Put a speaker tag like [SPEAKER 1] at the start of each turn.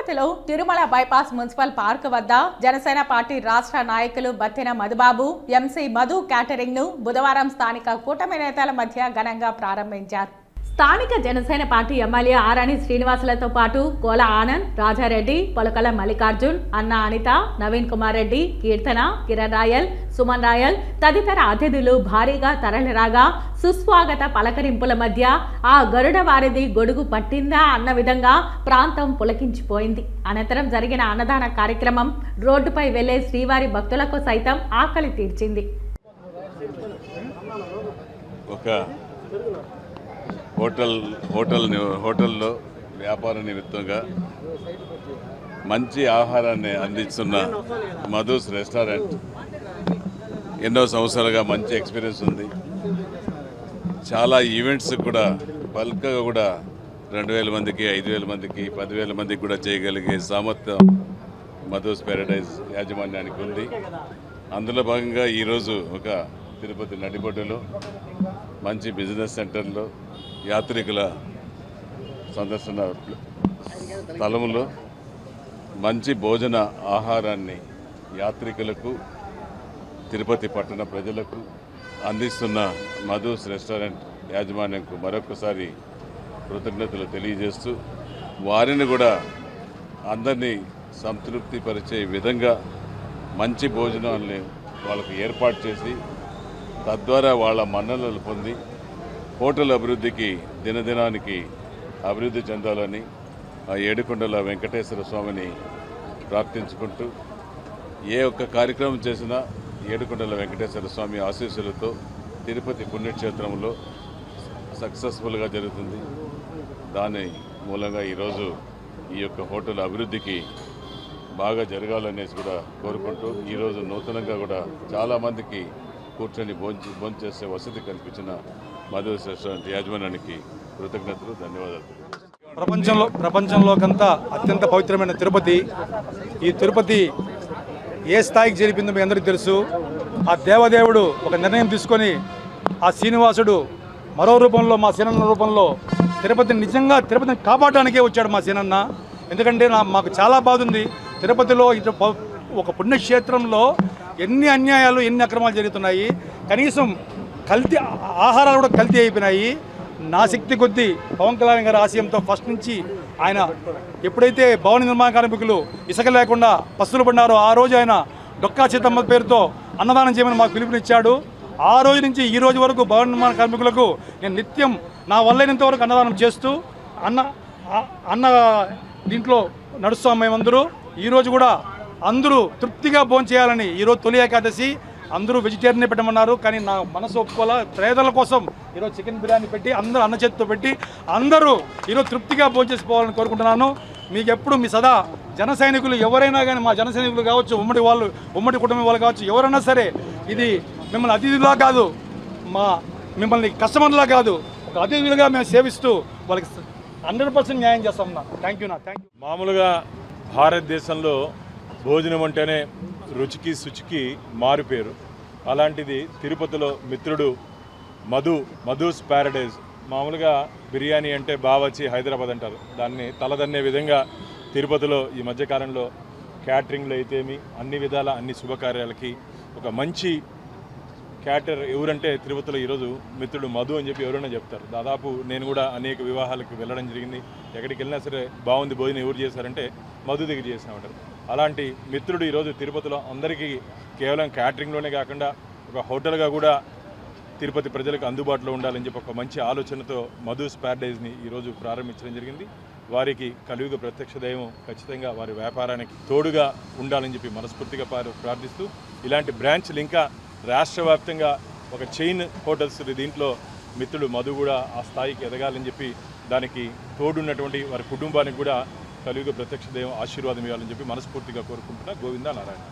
[SPEAKER 1] తిరుపతిలో Tirumala bypass municipal park వద్ద Janasena party రాష్ట్ర నాయకులు బత్తిన మధుబాబు, ఎంసీ మధు క్యాటరింగ్ ను బుధవారం స్థానిక కూటమి నేతల మధ్య ఘనంగా ప్రారంభించారు. స్థానిక జనసేన పార్టీ ఎమ్మెల్యే ఆరణి శ్రీనివాసులతో పాటు కోల ఆనంద్, రాజారెడ్డి, పొలకల మల్లికార్జున్, అన్న అనిత, నవీన్ కుమార్ రెడ్డి, కీర్తన, కిరణ్ రాయల్, సుమన్ రాయల్ తదితర అతిథులు భారీగా తరలిరాగా సుస్వాగత పలకరింపుల మధ్య ఆ గరుడ వారిది గొడుగు పట్టిందా అన్న విధంగా ప్రాంతం పులకించిపోయింది. అనంతరం జరిగిన అన్నదాన కార్యక్రమం రోడ్డుపై వెళ్లే శ్రీవారి భక్తులకు సైతం ఆకలి తీర్చింది.
[SPEAKER 2] హోటల్లో వ్యాపార నిమిత్తంగా మంచి ఆహారాన్ని అందిస్తున్న మధుస్ రెస్టారెంట్ ఎన్నో సంవత్సరాలుగా మంచి ఎక్స్పీరియన్స్ ఉంది. చాలా ఈవెంట్స్ కూడా బల్క్గా కూడా 2000 మందికి, 5000 మందికి, 10,000 మందికి కూడా చేయగలిగే సామర్థ్యం మధుస్ ప్యారడైజ్ యాజమాన్యానికి ఉంది. అందులో భాగంగా ఈరోజు ఒక తిరుపతి నడిబొడ్డులో మంచి బిజినెస్ సెంటర్లో యాత్రికుల సందర్శన స్థలంలో మంచి భోజన ఆహారాన్ని యాత్రికులకు, తిరుపతి పట్టణ ప్రజలకు అందిస్తున్న మధుస్ రెస్టారెంట్ యాజమాన్యంకు మరొకసారి కృతజ్ఞతలు తెలియజేస్తూ వారిని కూడా అందరినీ సంతృప్తిపరిచే విధంగా మంచి భోజనాన్ని వాళ్ళకు ఏర్పాటు చేసి తద్వారా వాళ్ళ మన్ననలు పొంది హోటల్ అభివృద్ధికి దినదినానికి అభివృద్ధి చెందాలని ఆ ఏడుకొండల వెంకటేశ్వర స్వామిని ప్రార్థించుకుంటూ ఏ ఒక్క కార్యక్రమం చేసినా ఏడుకొండల వెంకటేశ్వర స్వామి ఆశీస్సులతో తిరుపతి పుణ్యక్షేత్రంలో సక్సెస్ఫుల్గా జరుగుతుంది. దాని మూలంగా ఈరోజు ఈ యొక్క హోటల్ అభివృద్ధికి బాగా జరగాలనేసి కూడా కోరుకుంటూ ఈరోజు నూతనంగా కూడా చాలామందికి కూర్చొని భోంచేసే వసతి కల్పించిన మధుస్ రెస్టారెంట్ యాజమాన్యానికి కృతజ్ఞతలు, ధన్యవాదాలు.
[SPEAKER 3] ప్రపంచంలోకంతా అత్యంత పవిత్రమైన తిరుపతి. ఈ తిరుపతి ఏ స్థాయికి చేరిపిందో మీ అందరికీ తెలుసు. ఆ దేవదేవుడు ఒక నిర్ణయం తీసుకొని ఆ శ్రీనివాసుడు మరో రూపంలో, మా సీనన్న రూపంలో తిరుపతిని కాపాడడానికే వచ్చాడు మా సీనన్న. ఎందుకంటే మాకు చాలా బాధ ఉంది. తిరుపతిలో ఒక పుణ్యక్షేత్రంలో ఎన్ని అన్యాయాలు, ఎన్ని అక్రమాలు జరుగుతున్నాయి. కనీసం కల్తీ ఆహారాలు కూడా కల్తీ అయిపోయినాయి. నా శక్తి కొద్దీ పవన్ కళ్యాణ్ గారి ఆశయంతో ఫస్ట్ నుంచి ఆయన ఎప్పుడైతే భవన నిర్మాణ కార్మికులు ఇసుక లేకుండా పస్తులు పడినారో ఆ రోజు ఆయన డొక్కా సీతమ్మ పేరుతో అన్నదానం చేయమని మాకు పిలుపునిచ్చాడు. ఆ రోజు నుంచి ఈ రోజు వరకు భవన నిర్మాణ కార్మికులకు నేను నిత్యం నా వల్లైనంత వరకు అన్నదానం చేస్తూ అన్న దీంట్లో నడుస్తాం మేమందరూ. ఈరోజు కూడా అందరూ తృప్తిగా భోంచేయాలని ఈరోజు తొలి ఏకాదశి అందరూ వెజిటేరియన్ పెట్టమన్నారు. కానీ నా మనసు ఒప్పుకోలే. పేదల కోసం ఈరోజు చికెన్ బిర్యానీ పెట్టి అందరూ అన్న చేతితో పెట్టి అందరూ ఈరోజు తృప్తిగా భోంచేసిపోవాలని కోరుకుంటున్నాను. మీకు ఎప్పుడు మీ సదా జన సైనికులు ఎవరైనా కానీ, మా జన సైనికులు కావచ్చు, ఉమ్మడి కుటుంబం వాళ్ళు కావచ్చు, ఎవరైనా సరే ఇది మిమ్మల్ని అతిథులా కాదు, మిమ్మల్ని కస్టమర్లా కాదు, ఒక అతిథులుగా మేము సేవిస్తూ వాళ్ళకి 100% న్యాయం చేస్తాం. Thank you.
[SPEAKER 4] మామూలుగా భారతదేశంలో భోజనం అంటేనే రుచికి శుచికి మారుపేరు. అలాంటిది తిరుపతిలో మిత్రుడు మధుస్ ప్యారడైజ్. మామూలుగా బిర్యానీ అంటే బావచి హైదరాబాద్ అంటారు. దాన్ని తలదన్నే విధంగా తిరుపతిలో ఈ మధ్యకాలంలో క్యాటరింగ్లు అయితేమి అన్ని విధాల అన్ని శుభకార్యాలకి ఒక మంచి క్యాటర్ ఎవరంటే తిరుపతిలో ఈరోజు మిత్రుడు మధు అని చెప్పి ఎవరైనా చెప్తారు. దాదాపు నేను కూడా అనేక వివాహాలకు వెళ్ళడం జరిగింది. ఎక్కడికి వెళ్ళినా సరే బాగుంది భోజనం ఎవరు చేశారంటే మధు దగ్గర చేసామంటారు. అలాంటి మిత్రుడు ఈరోజు తిరుపతిలో అందరికీ కేవలం క్యాటరింగ్లోనే కాకుండా ఒక హోటల్గా కూడా తిరుపతి ప్రజలకు అందుబాటులో ఉండాలని చెప్పి ఒక మంచి ఆలోచనతో మధుస్ ప్యారడైజ్ని ఈరోజు ప్రారంభించడం జరిగింది. వారికి కలియుగ ప్రత్యక్ష దైవం ఖచ్చితంగా వారి వ్యాపారానికి తోడుగా ఉండాలని చెప్పి మనస్ఫూర్తిగా ప్రార్థిస్తూ ఇలాంటి బ్రాంచ్లు ఇంకా రాష్ట్ర వ్యాప్తంగా ఒక చైన్ హోటల్స్ దీంట్లో మిత్రుడు మధు కూడా ఆ స్థాయికి ఎదగాలని చెప్పి దానికి తోడున్నటువంటి వారి కుటుంబానికి కూడా కలియుగ ప్రత్యక్ష దైవం ఆశీర్వాదం ఇవ్వాలని చెప్పి మనస్ఫూర్తిగా కోరుకుంటున్నా. గోవిందా నారాయణ.